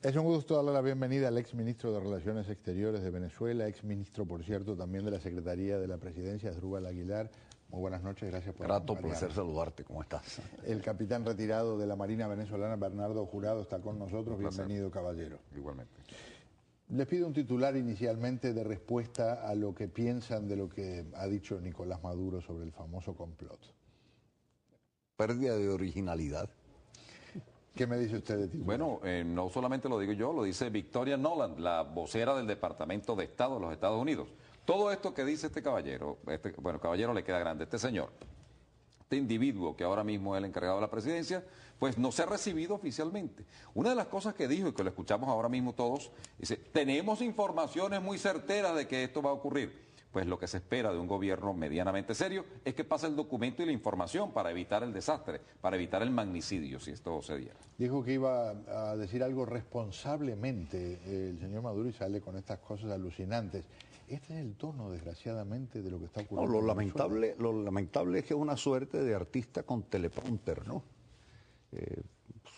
Es un gusto darle la bienvenida al exministro de Relaciones Exteriores de Venezuela, exministro, por cierto, también de la Secretaría de la Presidencia, Asdrúbal Aguilar. Muy buenas noches, gracias por Grato, placer saludarte, ¿cómo estás? El capitán retirado de la Marina Venezolana, Bernardo Jurado, está con nosotros. Bienvenido, caballero. Igualmente. Les pido un titular inicialmente de respuesta a lo que piensan de lo que ha dicho Nicolás Maduro sobre el famoso complot. Pérdida de originalidad. ¿Qué me dice usted de titular? Bueno, no solamente lo digo yo, lo dice Victoria Nuland, la vocera del Departamento de Estado de los Estados Unidos. Todo esto que dice este caballero, caballero le queda grande, este señor, este individuo que ahora mismo es el encargado de la presidencia, pues no se ha recibido oficialmente. Una de las cosas que dijo y que lo escuchamos ahora mismo todos, dice, tenemos informaciones muy certeras de que esto va a ocurrir. Pues lo que se espera de un gobierno medianamente serio es que pase el documento y la información para evitar el desastre, para evitar el magnicidio, si esto se diera. Dijo que iba a decir algo responsablemente el señor Maduro y sale con estas cosas alucinantes. Este es el tono, desgraciadamente, de lo que está ocurriendo. No, lo lamentable es que es una suerte de artista con teleprompter, ¿no?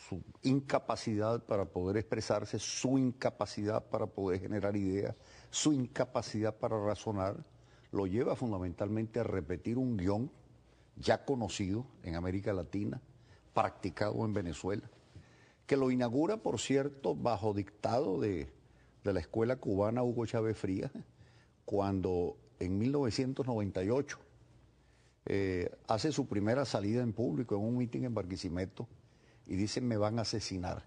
Su incapacidad para poder expresarse, su incapacidad para poder generar ideas, su incapacidad para razonar, lo lleva fundamentalmente a repetir un guión ya conocido en América Latina, practicado en Venezuela, que lo inaugura, por cierto, bajo dictado de la escuela cubana Hugo Chávez Frías, cuando en 1998 hace su primera salida en público en un mitin en Barquisimeto y dicen me van a asesinar.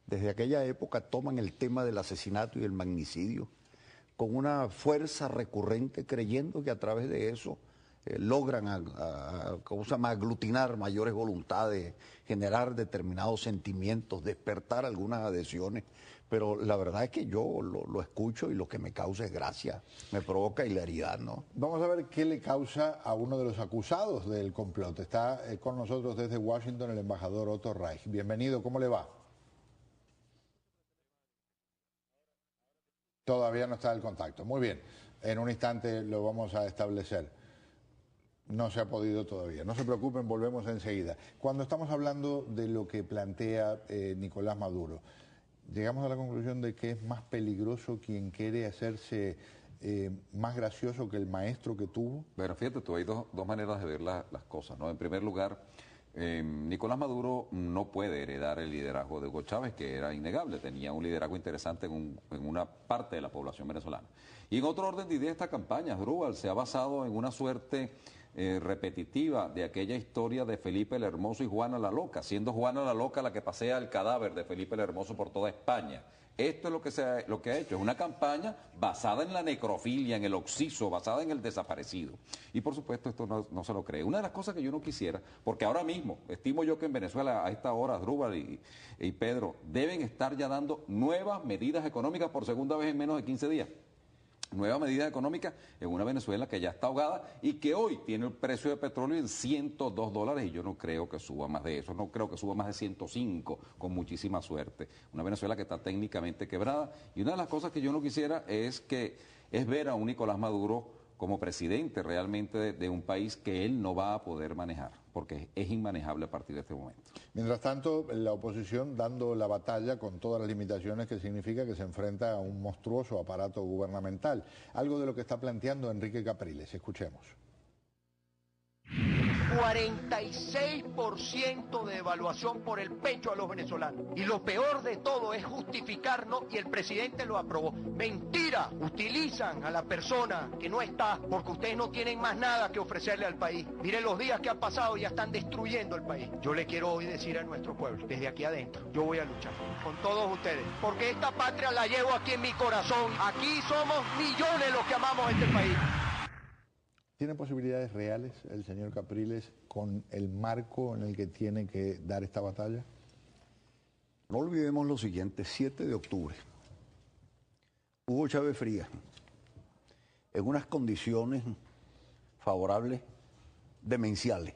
Desde aquella época toman el tema del asesinato y el magnicidio con una fuerza recurrente, creyendo que a través de eso logran aglutinar mayores voluntades, generar determinados sentimientos, despertar algunas adhesiones. Pero la verdad es que yo lo escucho y lo que me causa es gracia, me provoca hilaridad, ¿no? Vamos a ver qué le causa a uno de los acusados del complot. Está con nosotros desde Washington el embajador Otto Reich. Bienvenido, ¿cómo le va? Todavía no está el contacto. Muy bien, en un instante lo vamos a establecer. No se ha podido todavía. No se preocupen, volvemos enseguida. Cuando estamos hablando de lo que plantea Nicolás Maduro, llegamos a la conclusión de que es más peligroso quien quiere hacerse más gracioso que el maestro que tuvo. Bueno, fíjate tú, hay dos maneras de ver las cosas, ¿no? En primer lugar, Nicolás Maduro no puede heredar el liderazgo de Hugo Chávez, que era innegable, tenía un liderazgo interesante en una parte de la población venezolana. Y en otro orden de ideas, esta campaña, Asdrúbal, se ha basado en una suerte repetitiva de aquella historia de Felipe el Hermoso y Juana la Loca, siendo Juana la Loca la que pasea el cadáver de Felipe el Hermoso por toda España. Esto es lo que ha hecho, es una campaña basada en la necrofilia, en el occiso, basada en el desaparecido. Y por supuesto esto no se lo cree. Una de las cosas que yo no quisiera, porque ahora mismo, estimo yo que en Venezuela a esta hora, Asdrúbal y Pedro, deben estar ya dando nuevas medidas económicas por segunda vez en menos de 15 días. Nuevas medidas económicas en una Venezuela que ya está ahogada y que hoy tiene el precio de petróleo en $102 y yo no creo que suba más de eso, no creo que suba más de 105 con muchísima suerte. Una Venezuela que está técnicamente quebrada y una de las cosas que yo no quisiera es ver a un Nicolás Maduro como presidente realmente de un país que él no va a poder manejar, porque es inmanejable a partir de este momento. Mientras tanto, la oposición dando la batalla con todas las limitaciones que significa que se enfrenta a un monstruoso aparato gubernamental. Algo de lo que está planteando Enrique Capriles. Escuchemos. 46% de devaluación por el pecho a los venezolanos. Y lo peor de todo es justificarnos y el presidente lo aprobó. Mentira, utilizan a la persona que no está porque ustedes no tienen más nada que ofrecerle al país. Miren los días que han pasado, ya están destruyendo el país. Yo le quiero hoy decir a nuestro pueblo, desde aquí adentro, yo voy a luchar con todos ustedes, porque esta patria la llevo aquí en mi corazón. Aquí somos millones los que amamos este país. ¿Tiene posibilidades reales el señor Capriles con el marco en el que tiene que dar esta batalla? No olvidemos lo siguiente, 7 de octubre, Hugo Chávez Frías, en unas condiciones favorables, demenciales,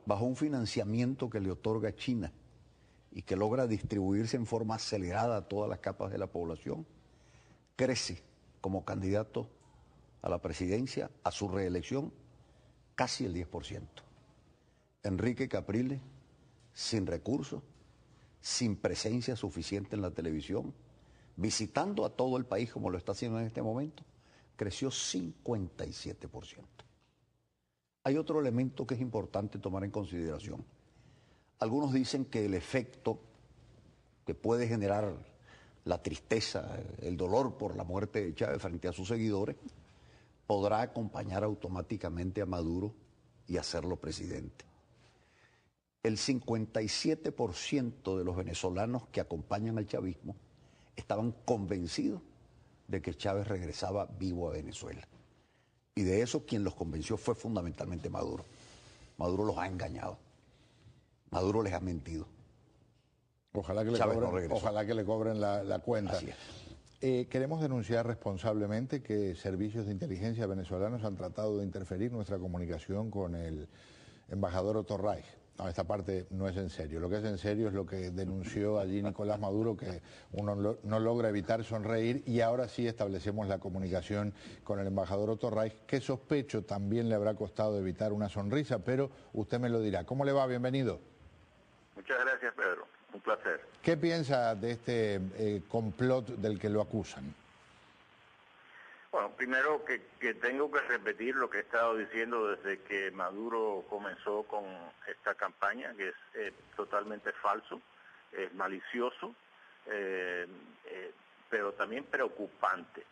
bajo un financiamiento que le otorga China y que logra distribuirse en forma acelerada a todas las capas de la población, crece como candidato a la presidencia, a su reelección, casi el 10%. Enrique Capriles, sin recursos, sin presencia suficiente en la televisión, visitando a todo el país como lo está haciendo en este momento, creció 57%. Hay otro elemento que es importante tomar en consideración. Algunos dicen que el efecto que puede generar la tristeza, el dolor por la muerte de Chávez frente a sus seguidores, podrá acompañar automáticamente a Maduro y hacerlo presidente. El 57% de los venezolanos que acompañan al chavismo estaban convencidos de que Chávez regresaba vivo a Venezuela. Y de eso quien los convenció fue fundamentalmente Maduro. Maduro los ha engañado. Maduro les ha mentido. Ojalá que le cobren la cuenta. Así es. Queremos denunciar responsablemente que servicios de inteligencia venezolanos han tratado de interferir nuestra comunicación con el embajador Otto Reich. No, esta parte no es en serio. Lo que es en serio es lo que denunció allí Nicolás Maduro, que uno no logra evitar sonreír, y ahora sí establecemos la comunicación con el embajador Otto Reich, que sospecho también le habrá costado evitar una sonrisa, pero usted me lo dirá. ¿Cómo le va? Bienvenido. Muchas gracias, Pedro. Un placer. ¿Qué piensa de este complot del que lo acusan? Bueno, primero que tengo que repetir lo que he estado diciendo desde que Maduro comenzó con esta campaña, que es totalmente falso, es malicioso, pero también preocupante.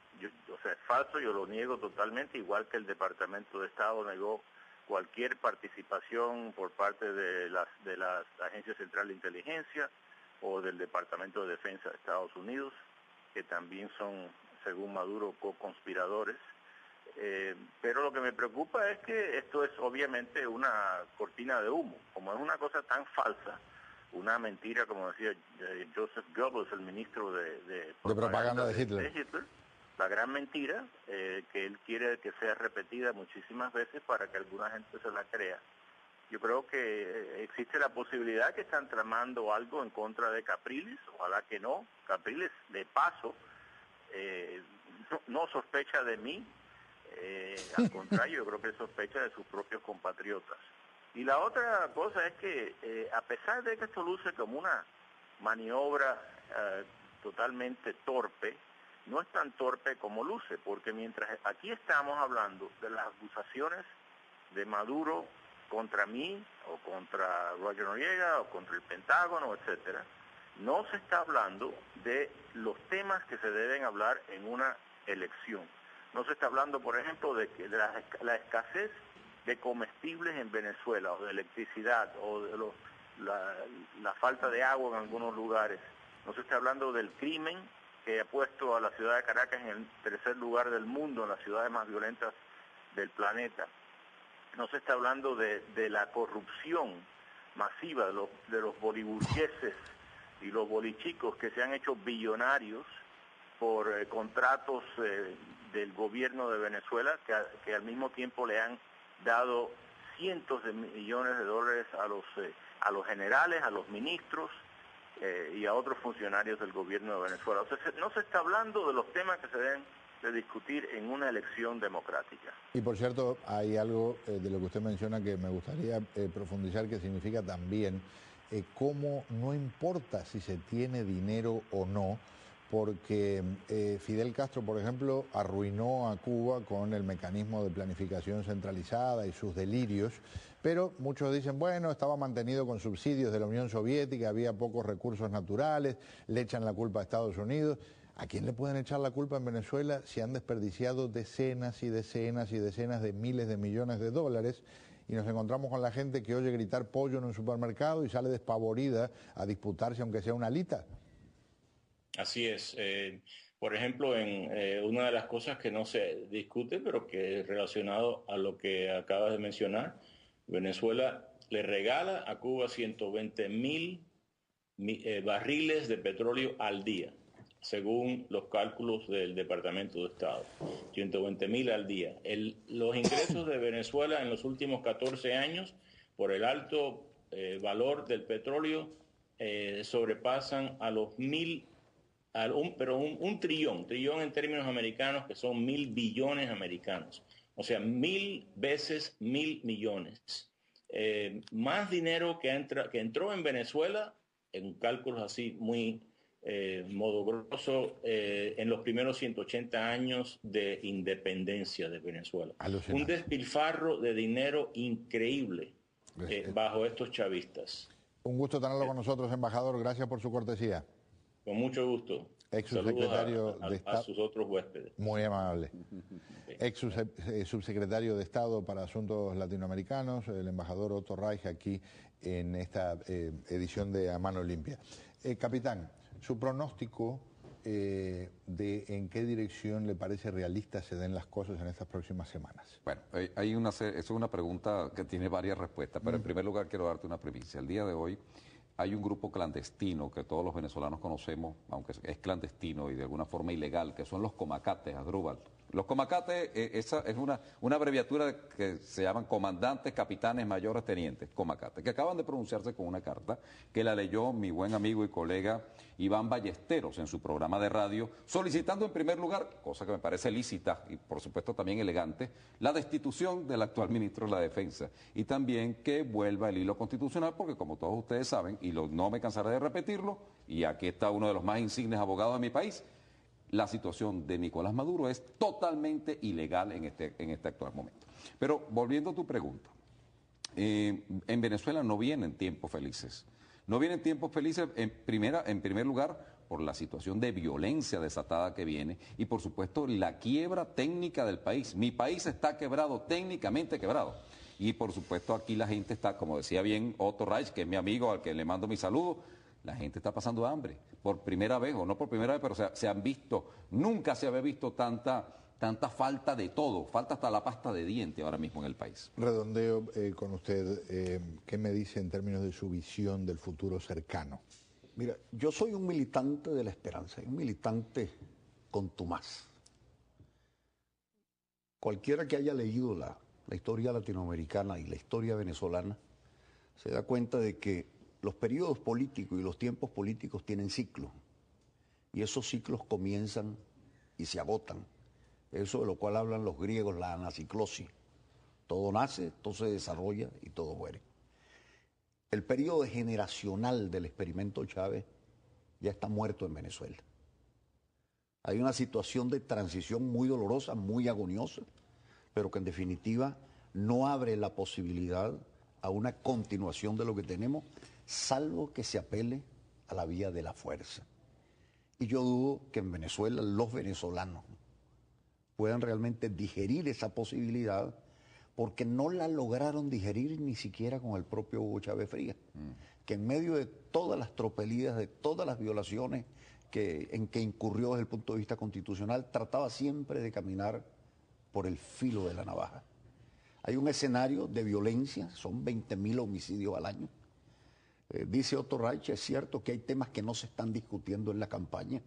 O sea, es falso, yo lo niego totalmente, igual que el Departamento de Estado negó cualquier participación por parte de las Agencias Centrales de Inteligencia o del Departamento de Defensa de Estados Unidos, que también son, según Maduro, co-conspiradores. Pero lo que me preocupa es que esto es obviamente una cortina de humo. Como es una cosa tan falsa, una mentira, como decía Joseph Goebbels, el ministro de propaganda de Hitler, la gran mentira, que él quiere que sea repetida muchísimas veces para que alguna gente se la crea. Yo creo que existe la posibilidad que están tramando algo en contra de Capriles, ojalá que no. Capriles, de paso, no sospecha de mí, al contrario, yo creo que sospecha de sus propios compatriotas. Y la otra cosa es que, a pesar de que esto luce como una maniobra totalmente torpe, no es tan torpe como luce, porque mientras aquí estamos hablando de las acusaciones de Maduro contra mí, o contra Roger Noriega, o contra el Pentágono, etcétera, no se está hablando de los temas que se deben hablar en una elección. No se está hablando, por ejemplo, de la escasez de comestibles en Venezuela, o de electricidad, o de la falta de agua en algunos lugares. No se está hablando del crimen que ha puesto a la ciudad de Caracas en el tercer lugar del mundo, en las ciudades más violentas del planeta. No se está hablando de la corrupción masiva de los boliburgueses y los bolichicos que se han hecho billonarios por contratos del gobierno de Venezuela, que al mismo tiempo le han dado cientos de millones de dólares a los generales, a los ministros y a otros funcionarios del gobierno de Venezuela. O sea, no se está hablando de los temas que se deben de discutir en una elección democrática. Y por cierto, hay algo de lo que usted menciona que me gustaría profundizar, que significa también cómo no importa si se tiene dinero o no, porque Fidel Castro, por ejemplo, arruinó a Cuba con el mecanismo de planificación centralizada y sus delirios, pero muchos dicen, bueno, estaba mantenido con subsidios de la Unión Soviética, había pocos recursos naturales, le echan la culpa a Estados Unidos. ¿A quién le pueden echar la culpa en Venezuela si han desperdiciado decenas y decenas y decenas de miles de millones de dólares? Y nos encontramos con la gente que oye gritar pollo en un supermercado y sale despavorida a disputarse aunque sea una alita. Así es. Por ejemplo, en una de las cosas que no se discute, pero que es relacionado a lo que acabas de mencionar, Venezuela le regala a Cuba 120,000 barriles de petróleo al día, según los cálculos del Departamento de Estado. 120,000 al día. Los ingresos de Venezuela en los últimos 14 años, por el alto valor del petróleo, sobrepasan a los un trillón en términos americanos, que son 1.000 billones americanos. O sea, 1.000 veces 1.000 millones. Más dinero que entró en Venezuela en cálculos así muy modo grosso, en los primeros 180 años de independencia de Venezuela. Un despilfarro de dinero increíble bajo estos chavistas. Un gusto tenerlo con nosotros, embajador. Gracias por su cortesía. Con mucho gusto. Ex-subsecretario de Estado. A sus otros huéspedes. Muy amable. Ex-subsecretario de Estado para Asuntos Latinoamericanos, el embajador Otto Reich, aquí en esta edición de A Mano Limpia. Capitán, su pronóstico de en qué dirección le parece realista se den las cosas en estas próximas semanas. Bueno, eso es una pregunta que tiene varias respuestas, pero en primer lugar quiero darte una primicia. El día de hoy hay un grupo clandestino que todos los venezolanos conocemos, aunque es clandestino y de alguna forma ilegal, que son los comacates, Asdrúbal. Los comacates, esa es una abreviatura que se llaman comandantes, capitanes, mayores, tenientes, comacates, que acaban de pronunciarse con una carta que la leyó mi buen amigo y colega Iván Ballesteros en su programa de radio, solicitando en primer lugar, cosa que me parece lícita y por supuesto también elegante, la destitución del actual ministro de la Defensa y también que vuelva el hilo constitucional, porque como todos ustedes saben, y no me cansaré de repetirlo, y aquí está uno de los más insignes abogados de mi país, la situación de Nicolás Maduro es totalmente ilegal en este actual momento. Pero volviendo a tu pregunta, en Venezuela no vienen tiempos felices. No vienen tiempos felices en primer lugar por la situación de violencia desatada que viene y por supuesto la quiebra técnica del país. Mi país está quebrado, técnicamente quebrado. Y por supuesto aquí la gente está, como decía bien Otto Reich, que es mi amigo al que le mando mi saludo, la gente está pasando hambre, por primera vez, o no por primera vez, pero se han visto, nunca se había visto tanta falta de todo, falta hasta la pasta de diente ahora mismo en el país. Redondeo con usted, ¿qué me dice en términos de su visión del futuro cercano? Mira, yo soy un militante de la esperanza, un militante contumaz. Cualquiera que haya leído la historia latinoamericana y la historia venezolana se da cuenta de que los periodos políticos y los tiempos políticos tienen ciclos y esos ciclos comienzan y se agotan. Eso de lo cual hablan los griegos, la anaciclosis. Todo nace, todo se desarrolla y todo muere. El periodo generacional del experimento Chávez ya está muerto en Venezuela. Hay una situación de transición muy dolorosa, muy agoniosa, pero que en definitiva no abre la posibilidad a una continuación de lo que tenemos, salvo que se apele a la vía de la fuerza. Y yo dudo que en Venezuela los venezolanos puedan realmente digerir esa posibilidad porque no la lograron digerir ni siquiera con el propio Hugo Chávez Frías, que en medio de todas las tropelías, de todas las violaciones en que incurrió desde el punto de vista constitucional, trataba siempre de caminar por el filo de la navaja. Hay un escenario de violencia, son 20.000 homicidios al año. Dice Otto Reich, es cierto que hay temas que no se están discutiendo en la campaña,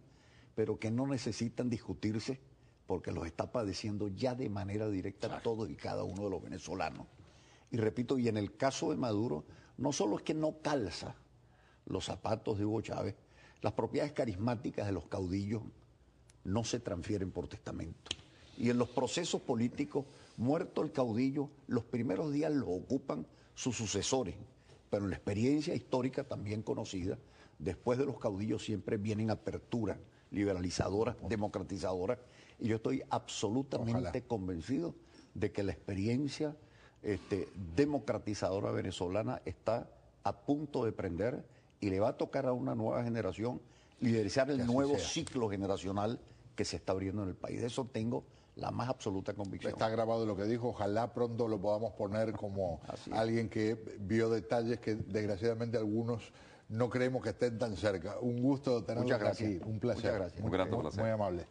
pero que no necesitan discutirse porque los está padeciendo ya de manera directa todos y cada uno de los venezolanos. Y repito, y en el caso de Maduro, no solo es que no calza los zapatos de Hugo Chávez, las propiedades carismáticas de los caudillos no se transfieren por testamento. Y en los procesos políticos, muerto el caudillo, los primeros días los ocupan sus sucesores. Pero en la experiencia histórica también conocida, después de los caudillos siempre vienen aperturas liberalizadoras, democratizadoras, y yo estoy absolutamente convencido de que la experiencia democratizadora venezolana está a punto de prender y le va a tocar a una nueva generación liderizar el nuevo ciclo generacional que se está abriendo en el país. De eso tengo la más absoluta convicción. Está grabado lo que dijo, ojalá pronto lo podamos poner como alguien que vio detalles que desgraciadamente algunos no creemos que estén tan cerca. Un gusto tenerlo aquí, un placer. Muchas gracias. Un grato placer. Muy amable.